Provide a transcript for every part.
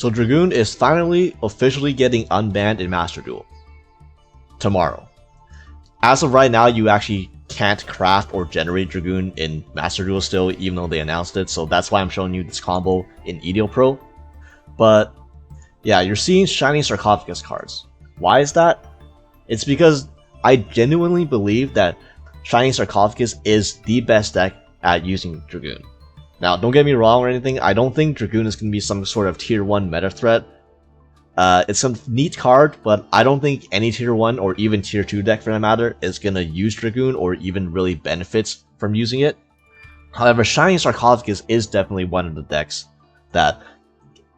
So Dragoon is finally officially getting unbanned in Master Duel tomorrow. As of right now, you actually can't craft or generate Dragoon in Master Duel still, even though they announced it, so that's why I'm showing you this combo in EDO Pro. But yeah, you're seeing shiny Sarcophagus cards. Why is that? It's because I genuinely believe that shiny Sarcophagus is the best deck at using Dragoon. Now, don't get me wrong or anything, I don't think Dragoon is going to be some sort of tier 1 meta threat. It's a neat card, but I don't think any tier 1 or even tier 2 deck for that matter is going to use Dragoon or even really benefits from using it. However, shiny Sarcophagus is definitely one of the decks that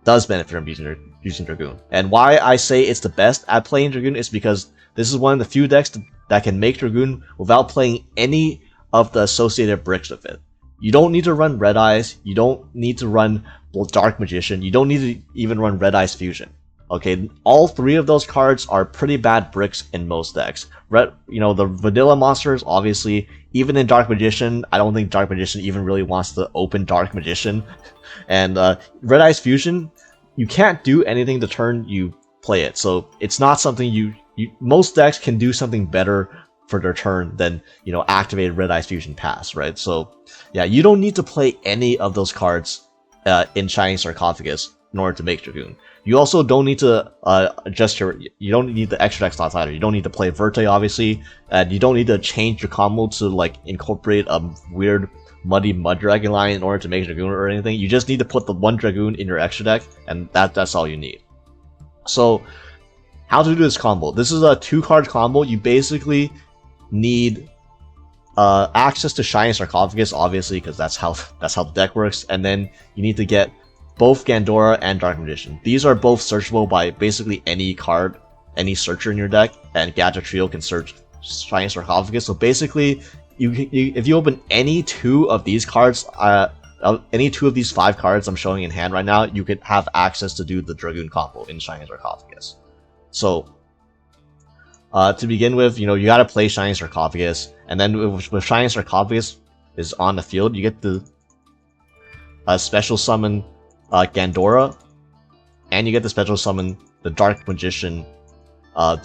does benefit from using Dragoon. And why I say it's the best at playing Dragoon is because this is one of the few decks that can make Dragoon without playing any of the associated bricks with it. You don't need to run Red Eyes, you don't need to run Dark Magician, you don't need to even run Red Eyes Fusion. Okay, all three of those cards are pretty bad bricks in most decks. The vanilla monsters, obviously, even in Dark Magician, I don't think Dark Magician even really wants to open Dark Magician. And Red Eyes Fusion, you can't do anything the turn you play it, so it's not something most decks can do something better for their turn than, activate Red Eyes Fusion pass, right? So yeah, you don't need to play any of those cards in shiny Sarcophagus in order to make Dragoon. You also don't need to you don't need the extra deck slots either. You don't need to play Verte, obviously, and you don't need to change your combo to incorporate a weird muddy Mud Dragon line in order to make Dragoon or anything. You just need to put the one Dragoon in your extra deck, and that's all you need. So how to do this combo? This is a 2-card combo. You basically need access to shiny Sarcophagus, obviously, because that's how the deck works, and then you need to get both Gandora and Dark Magician. These are both searchable by basically any card, any searcher in your deck, and Gadget Trio can search shiny Sarcophagus. So basically, if you open any 2 of these cards, any 2 of these 5 cards I'm showing in hand right now, you could have access to do the Dragoon combo in shiny Sarcophagus. So to begin with, you gotta play shiny Sarcophagus, and then with shiny Sarcophagus is on the field, you get the special summon Gandora, and you get the special summon the Dark Magician of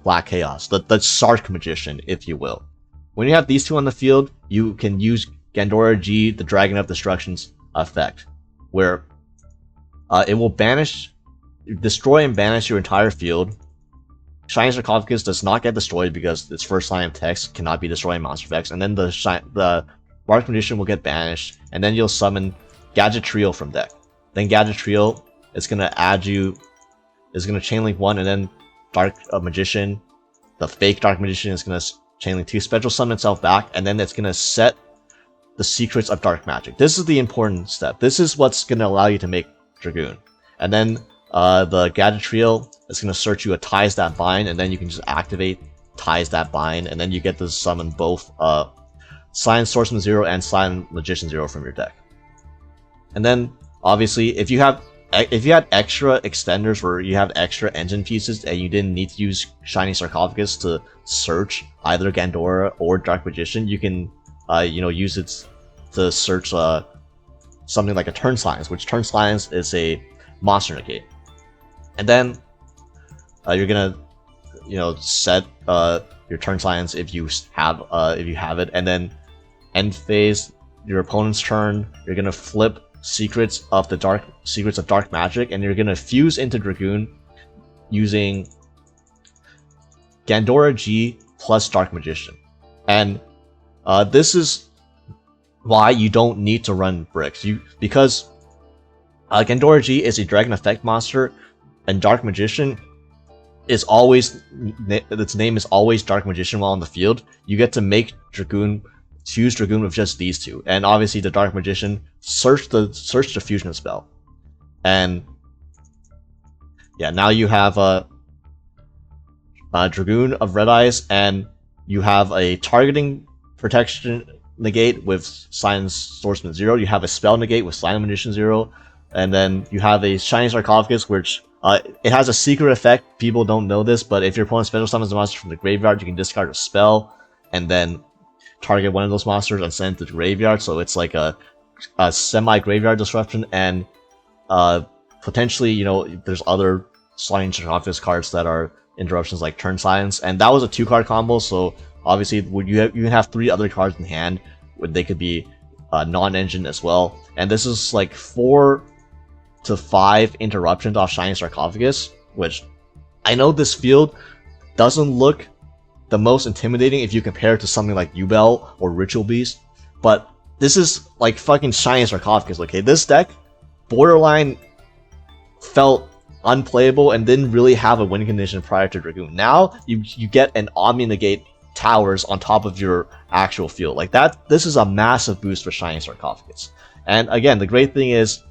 Black Chaos, the Sark Magician, if you will. When you have these 2 on the field, you can use Gandora G, the Dragon of Destruction's effect, where it will destroy and banish your entire field. Shiny Sarcophagus does not get destroyed because its first line of text cannot be destroying monster effects, and then the Dark Magician will get banished, and then you'll summon Gadget Trio from deck. Then Gadget Trio is gonna chainlink 1, and then Dark Magician, the fake Dark Magician, is gonna chainlink 2, special summon itself back, and then it's gonna set the secrets of Dark Magic. This is the important step. This is what's gonna allow you to make Dragoon. And then the Gadget Trio is gonna search you a Ties That Bind, and then you can just activate Ties That Bind, and then you get to summon both Silent Swordsman 0 and Silent Magician 0 from your deck. And then, obviously, if you had extra extenders where you have extra engine pieces and you didn't need to use shiny Sarcophagus to search either Gandora or Dark Magician, you can use it to search something like a Turn Silence, which Turn Silence is a monster negate. And then you're gonna set your Turn Silence if you have it, and then end phase, your opponent's turn, you're gonna flip Secrets of Dark Magic, and you're gonna fuse into Dragoon using Gandora G plus Dark Magician. And this is why you don't need to run bricks. Because Gandora G is a Dragon Effect monster, and Dark Magician is always, its name is always Dark Magician while on the field. You get to make Dragoon, choose Dragoon with just these 2, and obviously the Dark Magician search the fusion spell, and yeah, now you have a Dragoon of Red Eyes, and you have a targeting protection negate with Silent Swordsman 0. You have a spell negate with Silent Magician 0, and then you have a shiny Sarcophagus, which it has a secret effect. People don't know this, but if your opponent special summons a monster from the graveyard, you can discard a spell and then target one of those monsters and send it to the graveyard. So it's like a semi-graveyard disruption, and Potentially, you know, there's other Sliding Sarcophagus cards that are interruptions like Turn Silence, and that was a 2-card combo, so obviously you can have 3 other cards in hand, where they could be non-engine as well, and this is like 4 to 5 interruptions off Shining Sarcophagus, which I know this field doesn't look the most intimidating if you compare it to something like Yubel or Ritual Beast, but this is like fucking Shining Sarcophagus, okay? This deck borderline felt unplayable and didn't really have a win condition prior to Dragoon. Now you get an Omni Negate towers on top of your actual field. Like that, this is a massive boost for Shining Sarcophagus. And again, the great thing is,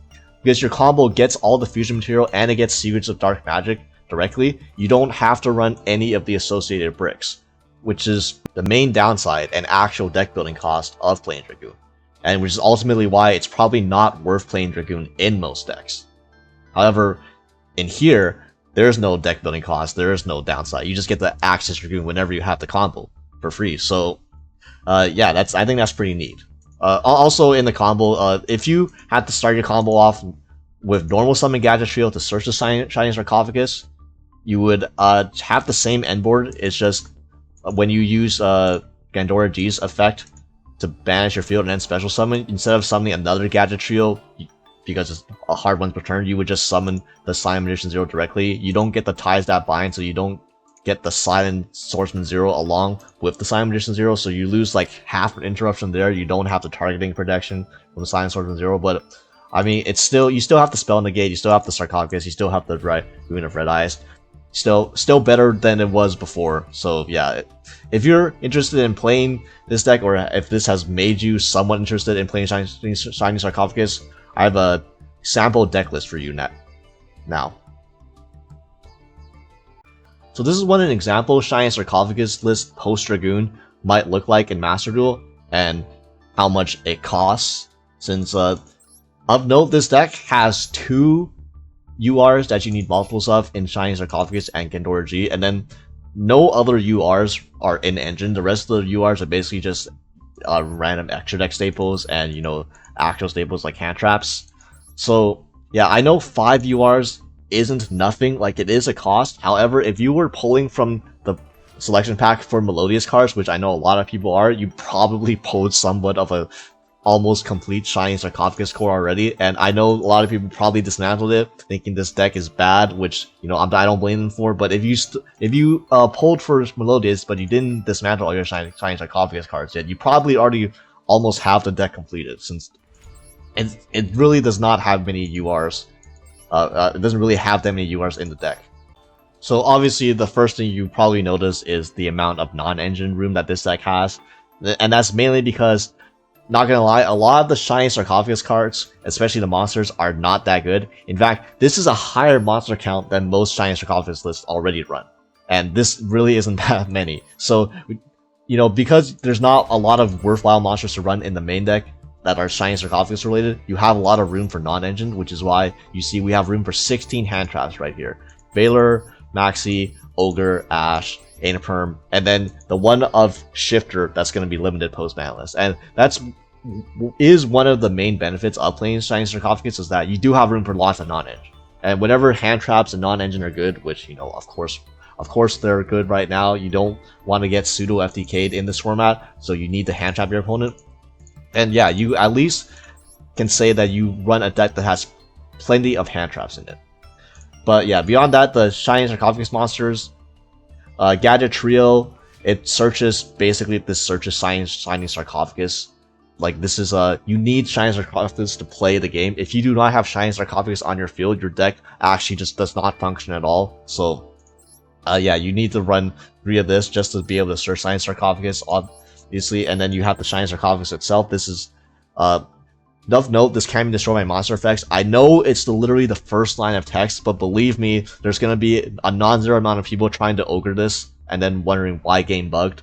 because your combo gets all the fusion material and it gets Secrets of Dark Magic directly, you don't have to run any of the associated bricks, which is the main downside and actual deck building cost of playing Dragoon. And which is ultimately why it's probably not worth playing Dragoon in most decks. However, in here, there is no deck building cost, there is no downside. You just get to access Dragoon whenever you have the combo for free. So, yeah, I think that's pretty neat. Also in the combo, if you had to start your combo off with normal summon Gadget Trio to search the Shining Sarcophagus, you would have the same end board. It's just when you use Gandora G's effect to banish your field and then special summon, instead of summoning another Gadget Trio, because it's a hard one per turn, you would just summon the Silent Magician Zero directly. You don't get the Ties That Bind, so you don't get the Silent Swordsman Zero along with the Silent Magician Zero, so you lose like half an interruption there. You don't have the targeting protection from the Silent Swordsman Zero, but I mean, it's still, you still have to Spell Negate, you still have the Sarcophagus, you still have the Rune of Red Eyes. Still better than it was before. So yeah, if you're interested in playing this deck, or if this has made you somewhat interested in playing Shining Sarcophagus, I have a sample deck list for you now. So this is what an example Shining Sarcophagus list post Dragoon might look like in Master Duel, and how much it costs. Since of note, this deck has 2 URs that you need multiples of in Shining Sarcophagus and Gandora G, and then no other URs are in engine. The rest of the URs are basically just random extra deck staples and, you know, actual staples like hand traps. So yeah, I know 5 URs isn't nothing, like it is a cost. However, if you were pulling from the selection pack for Melodious cards, which I know a lot of people are, you probably pulled somewhat of a almost complete Shining Sarcophagus core already, and I know a lot of people probably dismantled it thinking this deck is bad, which, you know, I don't blame them for. But if you pulled for Melodious but you didn't dismantle all your Shining Sarcophagus cards yet, you probably already almost have the deck completed, since it really does not have many URs. It doesn't really have that many URs in the deck. So obviously the first thing you probably notice is the amount of non-engine room that this deck has, and that's mainly because, not gonna lie, a lot of the Shining Sarcophagus cards, especially the monsters, are not that good. In fact, this is a higher monster count than most Shining Sarcophagus lists already run, and this really isn't that many. So, you know, because there's not a lot of worthwhile monsters to run in the main deck that are Shining Sarcophagus related, you have a lot of room for non-engine, which is why you see we have room for 16 hand traps right here. Valor, Maxi, Ogre, Ash, Anaperm, and then the one of Shifter that's going to be limited post-banlist. And that's one of the main benefits of playing Shining Sarcophagus, is that you do have room for lots of non-engine. And whenever hand traps and non-engine are good, which, you know, of course they're good right now, you don't want to get pseudo FTK'd in this format, so you need to hand trap your opponent. And yeah, you at least can say that you run a deck that has plenty of hand traps in it. But yeah, beyond that, the Shining Sarcophagus monsters, Gadget Trio, it searches, basically this searches Shining Sarcophagus. Like, this is you need Shining Sarcophagus to play the game. If you do not have Shining Sarcophagus on your field, your deck actually just does not function at all. So yeah, you need to run 3 of this just to be able to search Shining Sarcophagus, obviously. And then you have the Shining Sarcophagus itself. This is of note, this can be destroyed by monster effects. I know it's literally the first line of text, but believe me, there's going to be a non-zero amount of people trying to ogre this and then wondering why game bugged.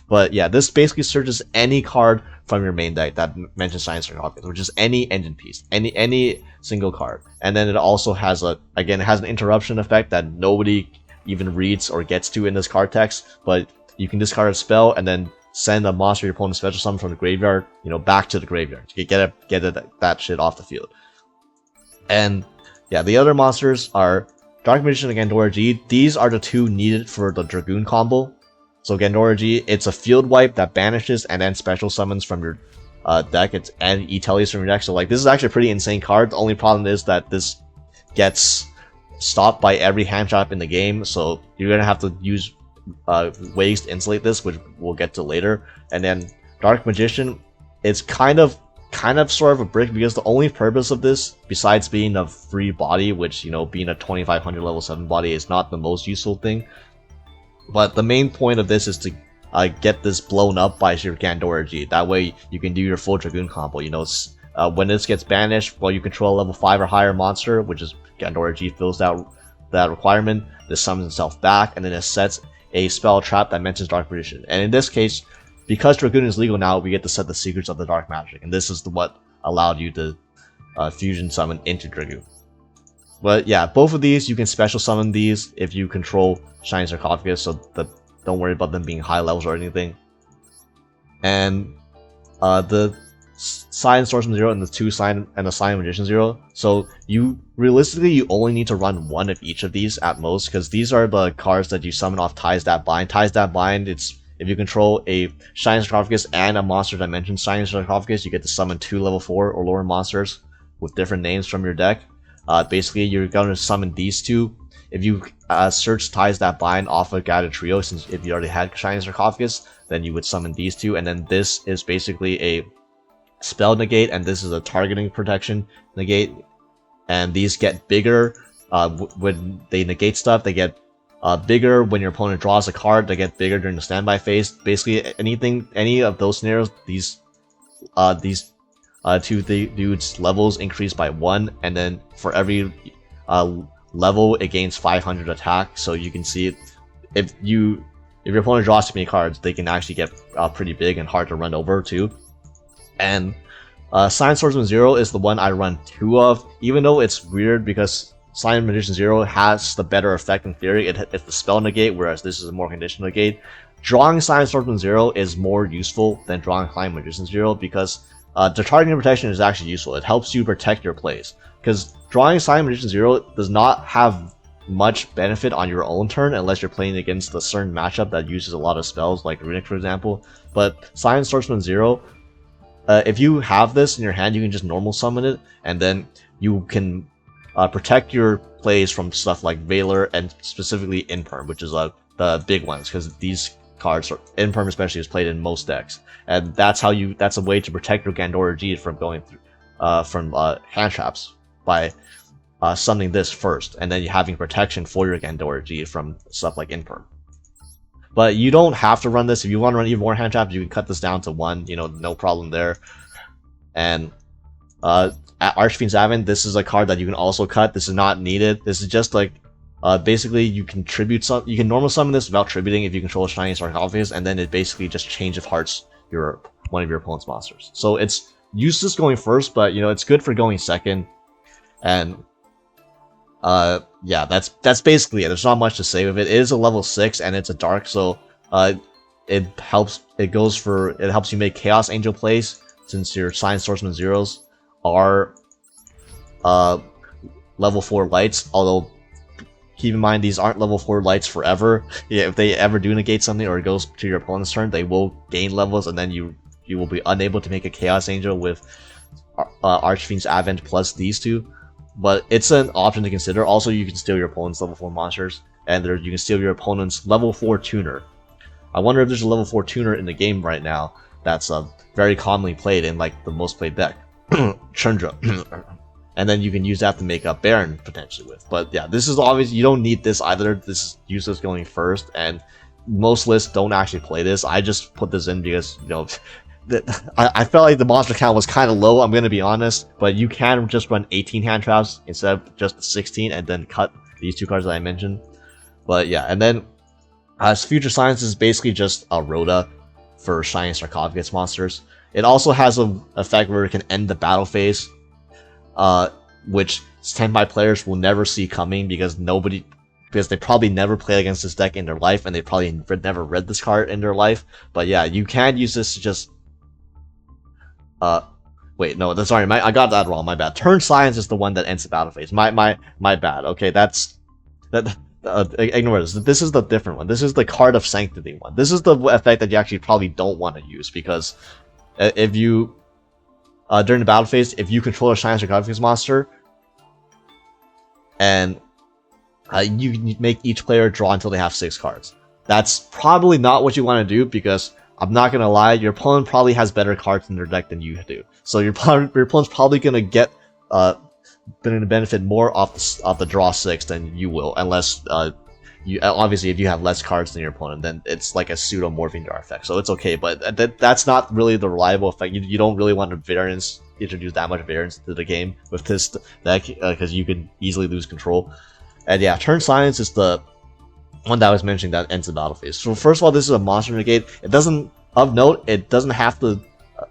But yeah, this basically searches any card from your main deck that mentions Shining Sarcophagus, which is any engine piece, any single card. And then it also has it has an interruption effect that nobody even reads or gets to in this card text, but you can discard a spell and then send a monster your opponent's special summon from the graveyard, you know, back to the graveyard to get that shit off the field. And yeah, the other monsters are Dark Magician and Gandora G. These are the two needed for the Dragoon combo. So Gandora G, it's a field wipe that banishes and then special summons from your deck. It's and E-Tellies from your deck. So like this is actually a pretty insane card. The only problem is that this gets stopped by every hand trap in the game. So you're gonna have to use ways to insulate this, which we'll get to later. And then Dark Magician, it's kind of sort of a brick because the only purpose of this, besides being a free body, which, you know, being a 2500 level 7 body is not the most useful thing, but the main point of this is to get this blown up by your Gandora G. That way you can do your full Dragoon combo. You know, when this gets banished while you control a level 5 or higher monster, which is Gandora G fills that requirement, this summons itself back, and then it sets a spell trap that mentions Dark Magician. And in this case, because Dragoon is legal now, we get to set the secrets of the dark magic, and this is what allowed you to fusion summon into Dragoon. But yeah, both of these, you can special summon these if you control Shiny Sarcophagus, so that don't worry about them being high levels or anything. And the Sign Swordsman 0 and the the Sign Magician 0. So you realistically you only need to run one of each of these at most, because these are the cards that you summon off Ties That Bind. Ties That Bind, it's if you control a Shiny Sarcophagus and a monster dimension Shiny Sarcophagus, you get to summon 2 level 4 or lower monsters with different names from your deck. Basically, you're going to summon these two. If you search Ties That Bind off a Guided Trio, since if you already had Shiny Sarcophagus, then you would summon these two. And then this is basically a spell negate, and this is a targeting protection negate. And these get bigger when they negate stuff. They get bigger when your opponent draws a card. They get bigger during the standby phase. Basically, any of those scenarios, these two dudes' levels increase by 1, and then for every level it gains 500 attack. So you can see if your opponent draws too many cards, they can actually get pretty big and hard to run over too. And Sign Swordsman 0 is the one I run 2 of, even though it's weird because Sign Magician 0 has the better effect in theory. It's the spell negate, whereas this is a more conditional negate. Drawing Sign Swordsman 0 is more useful than drawing Sign Magician 0 because the targeting protection is actually useful. It helps you protect your plays. Because drawing Sign Magician 0 does not have much benefit on your own turn unless you're playing against a certain matchup that uses a lot of spells, like Runic for example. But Sign Swordsman 0, if you have this in your hand, you can just normal summon it, and then you can protect your plays from stuff like Valor and specifically Imperm, which is the big ones, because these cards, Imperm especially, is played in most decks, and that's a way to protect your Gandora G from going through hand traps by summoning this first, and then you having protection for your Gandora G from stuff like Imperm. But you don't have to run this. If you want to run even more hand traps, you can cut this down to 1, you know, no problem there. And at Archfiend's Advent, this is a card that you can also cut. This is not needed. This is just like basically you can normal summon this without tributing if you control Shiny Sarcophagus, and then it basically just change of hearts one of your opponent's monsters. So it's useless going first, but you know, it's good for going second. And yeah, that's basically it. There's not much to say with it. It is a level 6 and it's a dark, so it helps you make Chaos Angel plays, since your Sign Swordsman 0s are level 4 lights, although keep in mind these aren't level 4 lights forever. Yeah, if they ever do negate something or it goes to your opponent's turn, they will gain levels, and then you will be unable to make a Chaos Angel with Archfiend's Advent plus these two. But it's an option to consider. Also, you can steal your opponent's level 4 monsters, and you can steal your opponent's level 4 tuner. I wonder if there's a level 4 tuner in the game right now that's very commonly played in like the most played deck, Chundra. And then you can use that to make a Baron potentially with. But yeah, this is obvious. You don't need this either. This is useless going first, and most lists don't actually play this. I just put this in because, you know, I felt like the monster count was kind of low, I'm going to be honest, but you can just run 18 hand traps instead of just 16 and then cut these 2 cards that I mentioned. But yeah, and then Future Science is basically just a Rhoda for Shiny Sarcophagus monsters. It also has an effect where it can end the battle phase, which standby players will never see coming because they probably never played against this deck in their life, and they probably never read this card in their life. But yeah, you can use this to just Wait, no, sorry, I got that wrong. My bad. Turn Silence is the one that ends the battle phase. My bad. Okay, that. Ignore this. This is the different one. This is the Card of Sanctity one. This is the effect that you actually probably don't want to use, because if you during the battle phase, if you control a Shiny Sarcophagus monster, and you make each player draw until they have 6 cards. That's probably not what you want to do, because I'm not gonna lie, your opponent probably has better cards in their deck than you do. So your opponent's probably gonna get benefit more off the draw 6 than you will, unless you obviously, if you have less cards than your opponent, then it's like a pseudo morphing draw effect. So it's okay, but that's not really the reliable effect. You don't really want to introduce that much variance to the game with this deck, because you can easily lose control. And yeah, Turn Silence is the one that I was mentioning that ends the battle phase. So first of all, this is a monster negate. It doesn't have to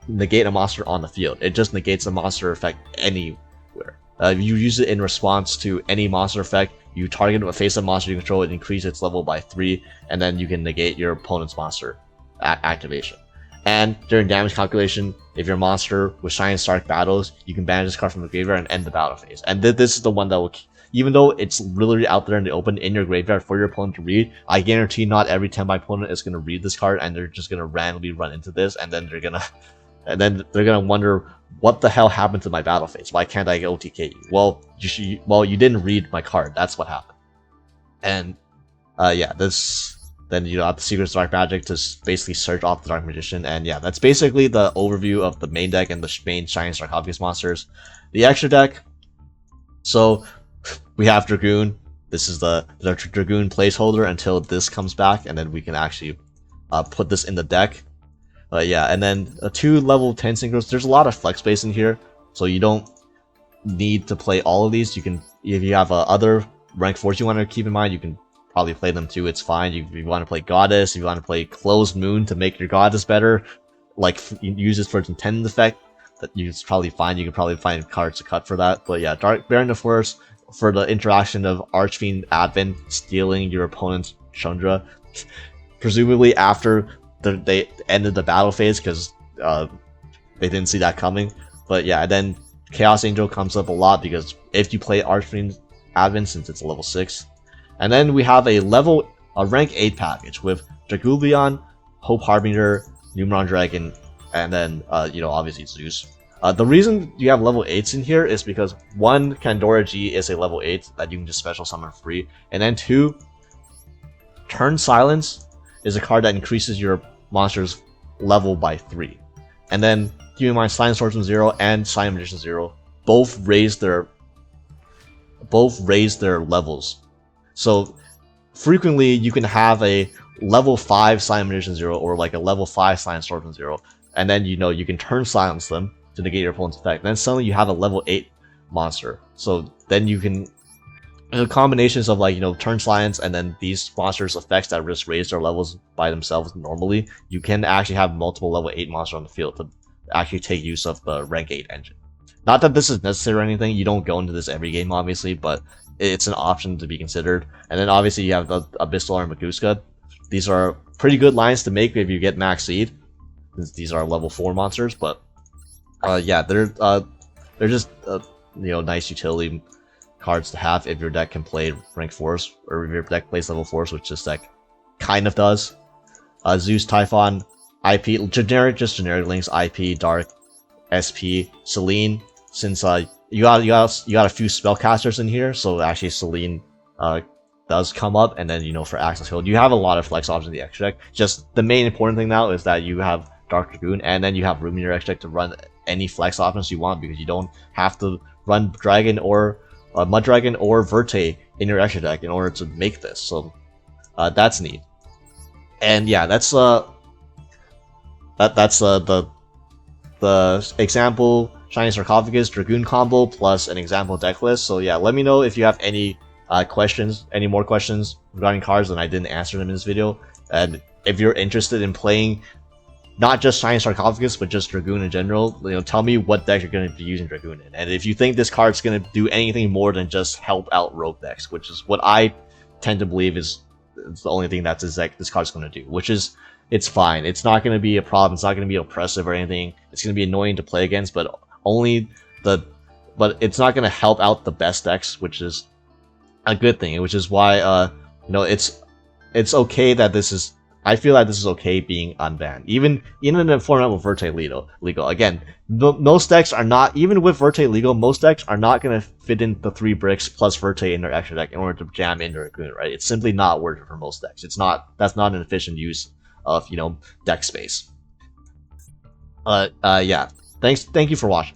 negate a monster on the field. It just negates a monster effect anywhere. You use it in response to any monster effect. You target a face-up monster you control, it increases its level by 3, and then you can negate your opponent's monster activation. And during damage calculation, if your monster with Shiny Stark battles, you can banish this card from the graveyard and end the battle phase. And this is the one that will, even though it's literally out there in the open in your graveyard for your opponent to read, I guarantee not every time my opponent is going to read this card, and they're just going to randomly run into this, and then they're gonna wonder, what the hell happened to my battle phase? Why can't I OTK you? Well, you didn't read my card. That's what happened. And yeah, then you have the Secret Dark Magic to basically search off the Dark Magician. And yeah, that's basically the overview of the main deck and the main Shiny Sarcophagus monsters. The extra deck. So we have Dragoon. This is the Dragoon placeholder until this comes back, and then we can actually put this in the deck. Yeah, and then 2 level 10 synchros. There's a lot of flex space in here, so you don't need to play all of these. You can, if you have other rank 4s you want to keep in mind, you can probably play them too. It's fine. If you want to play Goddess, if you want to play Closed Moon to make your Goddess better, like use this for its intended effect, that it's probably fine. You can probably find cards to cut for that. But yeah, Dark Baron of Force for the interaction of Archfiend Advent stealing your opponent's Chandra, presumably after they ended the battle phase, because they didn't see that coming. But yeah, then Chaos Angel comes up a lot, because if you play Archfiend Advent, since it's a level 6. And then we have a rank 8 package with Dragoon, Hope Harbinger, Numeron Dragon, and then obviously Zeus. The reason you have level 8s in here is because 1, Kandora G is a level 8 that you can just special summon free, and then 2, Turn Silence is a card that increases your monster's level by 3. And then keep in mind, Silent Swordsman 0 and Silent Magician 0 both raise their levels. So frequently you can have a level 5 Silent Magician 0 or like a level 5 Silent Swordsman 0, and then you can turn silence them to negate your opponent's effect. And then suddenly you have a level 8 monster. So then you can combinations of turn silence and then these monsters effects that just raise their levels by themselves normally. You can actually have multiple level 8 monsters on the field to actually take use of the rank 8 engine. Not that this is necessary or anything. You don't go into this every game, obviously, but it's an option to be considered. And then obviously you have the Abyssal and Maguska. These are pretty good lines to make if you get Max Seed, since these are level 4 monsters. But yeah, they're just nice utility cards to have if your deck can play rank 4s, or if your deck plays level 4s, which this deck kind of does. Zeus, Typhon, IP, generic links, IP, Dark, SP, Selene. Since you got a few spellcasters in here, so actually Selene does come up, and then for Access Field, you have a lot of flex options in the extra deck. Just the main important thing now is that you have Dark Dragoon, and then you have room in your extra deck to run any flex options you want, because you don't have to run Dragon or Mud Dragon or Verte in your extra deck in order to make this. So that's neat. And yeah, that's the example Shiny Sarcophagus Dragoon combo plus an example deck list. So yeah, let me know if you have any more questions regarding cards and I didn't answer them in this video. And if you're interested in playing not just Shiny Sarcophagus, but just Dragoon in general, tell me what deck you're going to be using Dragoon in. And if you think this card's going to do anything more than just help out rogue decks, which is what I tend to believe is the only thing that this card's going to do, which is, it's fine. It's not going to be a problem. It's not going to be oppressive or anything. It's going to be annoying to play against, but only the, but it's not gonna help out the best decks, which is a good thing. Which is why you know, it's okay that this is. I feel like this is okay being unbanned, even in a format with Verte legal. Again, most decks are not, even with Verte legal, most decks are not gonna fit in the 3 bricks plus Verte in their extra deck in order to jam in their Dragoon, right? It's simply not worth it for most decks. It's not. That's not an efficient use of, you know, deck space. Yeah. Thank you for watching.